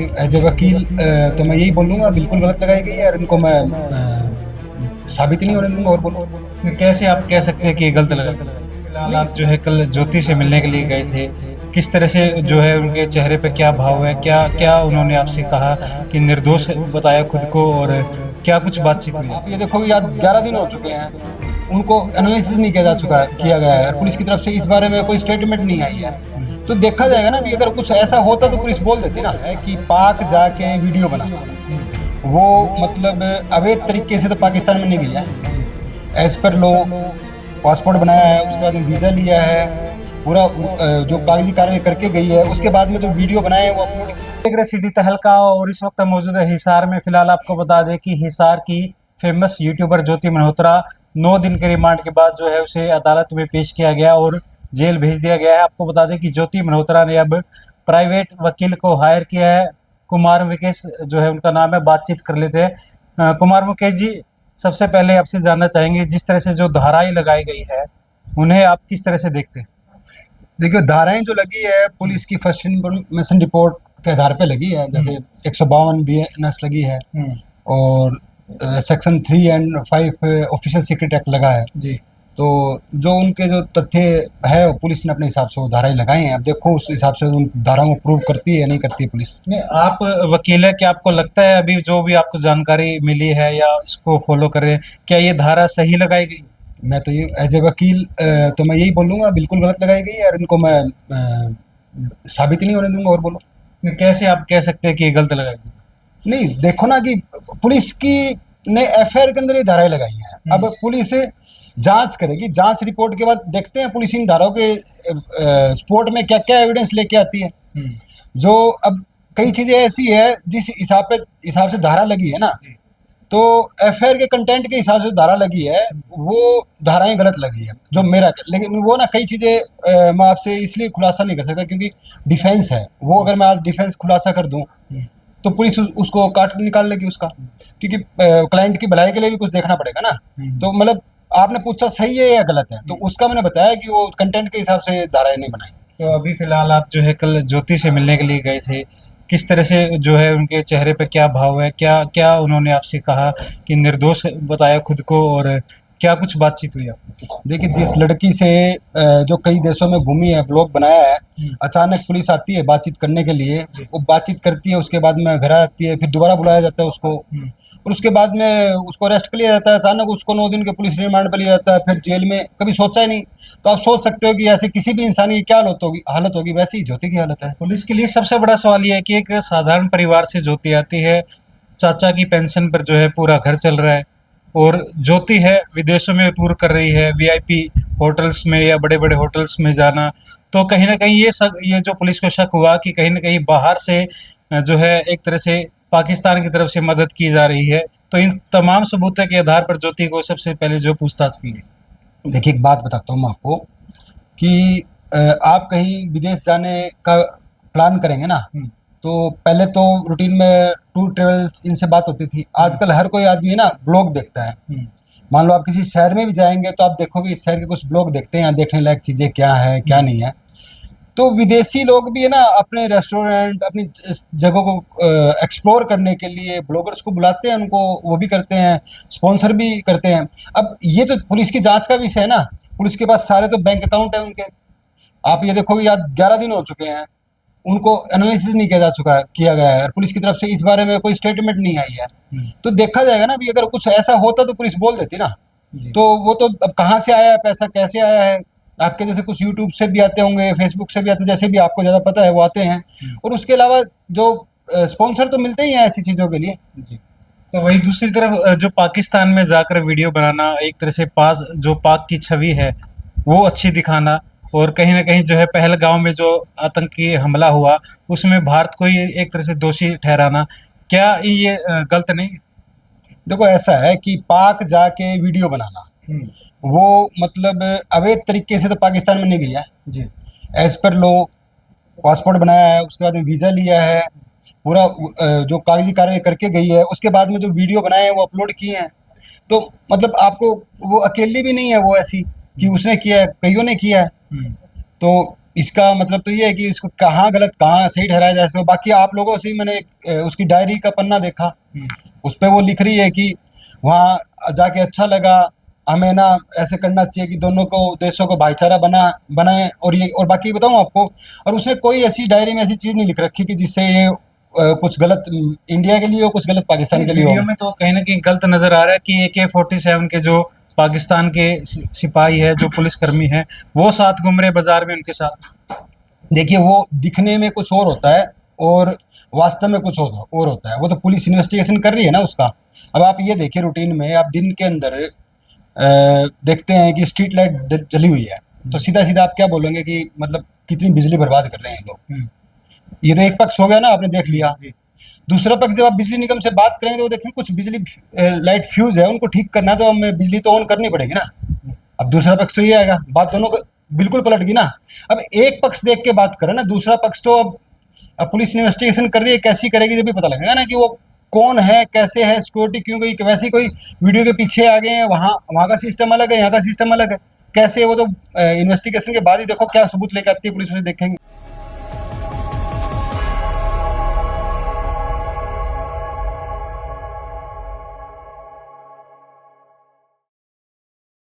As a वकील तो मैं यही बोलूँगा, बिल्कुल गलत लगाई गई है और इनको मैं साबित ही नहीं होने दूंगा और बोलूँ। फिर कैसे आप कह सकते हैं कि ये गलत लगा? फिलहाल आप जो है कल ज्योति से मिलने के लिए गए थे, किस तरह से जो है उनके चेहरे पे क्या भाव है, क्या क्या उन्होंने आपसे कहा कि निर्दोष बताया खुद को, और क्या कुछ बातचीत हुई? आप ये देखो कि आज 11 दिन हो चुके हैं, उनको एनालिसिस नहीं किया गया है और पुलिस की तरफ से इस बारे में कोई स्टेटमेंट नहीं आई है। तो देखा जाएगा ना, भी अगर कुछ ऐसा होता तो पुलिस बोल देती ना, है कि पाक जाके वीडियो बनाना, वो मतलब अवैध तरीके से तो पाकिस्तान में नहीं गया है। एज पर लो पासपोर्ट बनाया है, उसके बाद में वीज़ा लिया है, पूरा जो कागजी कार्रवाई करके गई है, उसके बाद में जो वीडियो बनाए हैं वो अपलोड। देख रहे सिटी तहलका, और इस वक्त मौजूद है हिसार में। फिलहाल आपको बता दें कि हिसार की फेमस यूट्यूबर ज्योति मल्होत्रा 9 दिन के रिमांड के बाद जो है उसे अदालत में पेश किया गया और जेल भेज दिया गया है। आपको बता दें कि ज्योति मल्होत्रा ने अब प्राइवेट वकील को हायर किया है। कुमार मुकेश जो है उनका नाम है, बातचीत कर लेते हैं। कुमार मुकेश जी, सबसे पहले आपसे जानना चाहेंगे, जिस तरह से जो धाराएं लगाई गई है उन्हें आप किस तरह से देखते हैं? देखिए, धाराएं जो लगी है पुलिस की फर्स्ट इन्फॉर्मेशन रिपोर्ट के आधार पे लगी है, जैसे 152 BNS लगी है और section 3 and 5 official secret act लगा है। जी। तो जो उनके जो तथ्य है वो पुलिस ने अपने हिसाब से वो धाराएं लगाई हैं। अब देखो उस हिसाब से उन धाराओं को प्रूव करती है या नहीं करती है पुलिस। नहीं, आप वकील है, क्या आपको लगता है अभी जो भी आपको जानकारी मिली है या इसको फॉलो कर रहे हैं, क्या ये धारा सही लगाई गई? मैं तो ये एज ए वकील तो मैं यही बोलूँगा, बिल्कुल गलत लगाई गई है और इनको मैं साबित ही नहीं होने दूंगा और बोलो। नहीं, कैसे आप कह सकते हैं कि ये गलत लगाई गई? नहीं, देखो ना कि पुलिस की ने FIR के अंदर ये धाराएं लगाई हैं। अब पुलिस जांच करेगी, जांच रिपोर्ट के बाद देखते हैं पुलिस इन धाराओं के स्पोर्ट में क्या क्या एविडेंस लेके आती है। जो अब कई चीजें ऐसी है जिस हिसाब से धारा लगी है ना, तो FIR के कंटेंट के हिसाब से धारा लगी है, वो धाराएं गलत लगी है जो मेरा। लेकिन वो ना कई चीजें मैं आपसे इसलिए खुलासा नहीं कर सकता क्योंकि डिफेंस है वो। अगर मैं आज डिफेंस खुलासा कर दूं तो पुलिस उसको काट निकाल लेगी उसका, क्योंकि क्लाइंट की भलाई के लिए भी कुछ देखना पड़ेगा ना। तो मतलब आपने पूछा सही है या गलत है, तो उसका मैंने बताया कि वो कंटेंट के हिसाब से धाराएं नहीं बनाई। तो अभी फिलहाल आप जो है कल ज्योति से मिलने के लिए गए थे, किस तरह से जो है उनके चेहरे पे क्या भाव है, क्या क्या उन्होंने आपसे कहा कि निर्दोष बताया खुद को, और क्या कुछ बातचीत हुई आपकी? देखिए, जिस लड़की से जो कई देशों में घूमी है, ब्लॉग बनाया है, अचानक पुलिस आती है बातचीत करने के लिए, वो बातचीत करती है, उसके बाद में घर आती है, फिर दोबारा बुलाया जाता है उसको, और उसके बाद में उसको अरेस्ट कर लिया जाता है। अचानक उसको 9 दिन के पुलिस रिमांड पर लिया जाता है, फिर जेल में। कभी सोचा ही नहीं। तो आप सोच सकते हो कि ऐसे किसी भी इंसान की क्या हालत होगी, वैसी ही ज्योति की हालत है। पुलिस के लिए सबसे बड़ा सवाल ये है कि एक साधारण परिवार से ज्योति आती है, चाचा की पेंशन पर जो है पूरा घर चल रहा है, और ज्योति है विदेशों में टूर कर रही है, वीआईपी होटल्स में या बड़े बड़े होटल्स में जाना। तो कहीं ना कहीं ये जो पुलिस को शक हुआ कि कहीं ना कहीं बाहर से जो है एक तरह से पाकिस्तान की तरफ से मदद की जा रही है। तो इन तमाम सबूतों के आधार पर ज्योति को सबसे पहले जो पूछताछ की गई। देखिए, एक बात बताता हूँ मैं आपको कि आप कहीं विदेश जाने का प्लान करेंगे ना, तो पहले तो रूटीन में टूर ट्रेवल्स इनसे बात होती थी। आजकल हर कोई आदमी ना ब्लॉग देखता है। मान लो आप किसी शहर में भी जाएंगे तो आप देखोगे इस शहर के कुछ ब्लॉग देखते हैं, यहाँ देखने लायक चीज़ें क्या है क्या नहीं है। तो विदेशी लोग भी है ना, अपने रेस्टोरेंट अपनी जगहों को एक्सप्लोर करने के लिए ब्लॉगर्स को बुलाते हैं, उनको वो भी करते हैं, स्पॉन्सर भी करते हैं। अब ये तो पुलिस की जांच का विषय है ना। पुलिस के पास सारे तो बैंक अकाउंट है उनके। आप ये देखो कि आज 11 दिन हो चुके हैं, उनको एनालिसिस नहीं किया गया है और पुलिस की तरफ से इस बारे में कोई स्टेटमेंट नहीं आई है। तो देखा जाएगा ना, भी अगर कुछ ऐसा होता तो पुलिस बोल देती ना। तो वो तो अब कहाँ से आया है पैसा, कैसे आया है, आपके जैसे कुछ यूट्यूब से भी आते होंगे, फेसबुक से भी आते हैं, जैसे भी आपको ज़्यादा पता है वो आते हैं। और उसके अलावा जो स्पॉन्सर तो मिलते ही हैं ऐसी चीज़ों के लिए। तो वही दूसरी तरफ जो पाकिस्तान में जाकर वीडियो बनाना, एक तरह से पाक की छवि है वो अच्छी दिखाना, और कहीं ना कहीं जो है पहलगांव में जो आतंकी हमला हुआ उसमें भारत को ही एक तरह से दोषी ठहराना, क्या ये गलत नहीं? देखो, ऐसा है कि पाक जाके वीडियो बनाना, वो मतलब अवैध तरीके से तो पाकिस्तान में नहीं गया है। जी। एज पर लो पासपोर्ट बनाया है, उसके बाद में वीज़ा लिया है, पूरा जो कागजी कार्रवाई करके गई है, उसके बाद में जो वीडियो बनाए हैं वो अपलोड किए हैं। तो मतलब आपको वो अकेली भी नहीं है वो ऐसी कि उसने किया है, कईयों ने किया है। तो इसका मतलब तो ये है कि इसको कहाँ गलत कहाँ सही ठहराया जाए। सो बाकी आप लोगों से ही मैंने उसकी डायरी का पन्ना देखा, उस पे वो लिख रही है कि वहाँ जाके अच्छा लगा, हमें ना ऐसे करना चाहिए कि दोनों को देशों को भाईचारा बनाए। और ये और बाकी बताऊँ आपको, और उसने कोई ऐसी डायरी में ऐसी चीज़ नहीं लिख रखी कि जिससे ये कुछ गलत इंडिया के लिए हो, कुछ गलत पाकिस्तान के लिए हो। वीडियो में तो कहीं ना कहीं गलत नजर आ रहा है कि AK-47 के जो पाकिस्तान के सिपाही है, जो पुलिसकर्मी है, वो साथ घूम रहे बाजार में उनके साथ। देखिए वो दिखने में कुछ और होता है और वास्तव में कुछ और होता है। वो तो पुलिस इन्वेस्टिगेशन कर रही है ना उसका। अब आप ये देखिए, रूटीन में आप दिन के अंदर देखते हैं कि स्ट्रीट लाइट जली हुई है, तो सीधा सीधा आप क्या बोलेंगे कि मतलब कितनी बिजली बर्बाद कर रहे हैं लोग। ये तो एक पक्ष हो गया ना, आपने देख लिया। दूसरा पक्ष, जब आप बिजली निगम से बात करेंगे तो वो देखें कुछ बिजली लाइट फ्यूज है, उनको ठीक करना है तो हमें बिजली तो ऑन करनी पड़ेगी ना। अब दूसरा पक्ष तो ये आएगा, बात दोनों को बिल्कुल पलट गई ना। अब एक पक्ष देख के बात करें ना, दूसरा पक्ष तो अब पुलिस इन्वेस्टिगेशन कर रही है, कैसी करेगी जब भी पता लगेगा ना कि वो कौन है, कैसे है, सिक्योरिटी क्यों गई, वैसे कोई वीडियो के पीछे आ गए हैं, वहाँ वहाँ का सिस्टम अलग है, यहाँ का सिस्टम अलग है, कैसे है वो तो इन्वेस्टिगेशन के बाद ही देखो क्या सबूत लेके आती है पुलिस, उसे देखेंगे।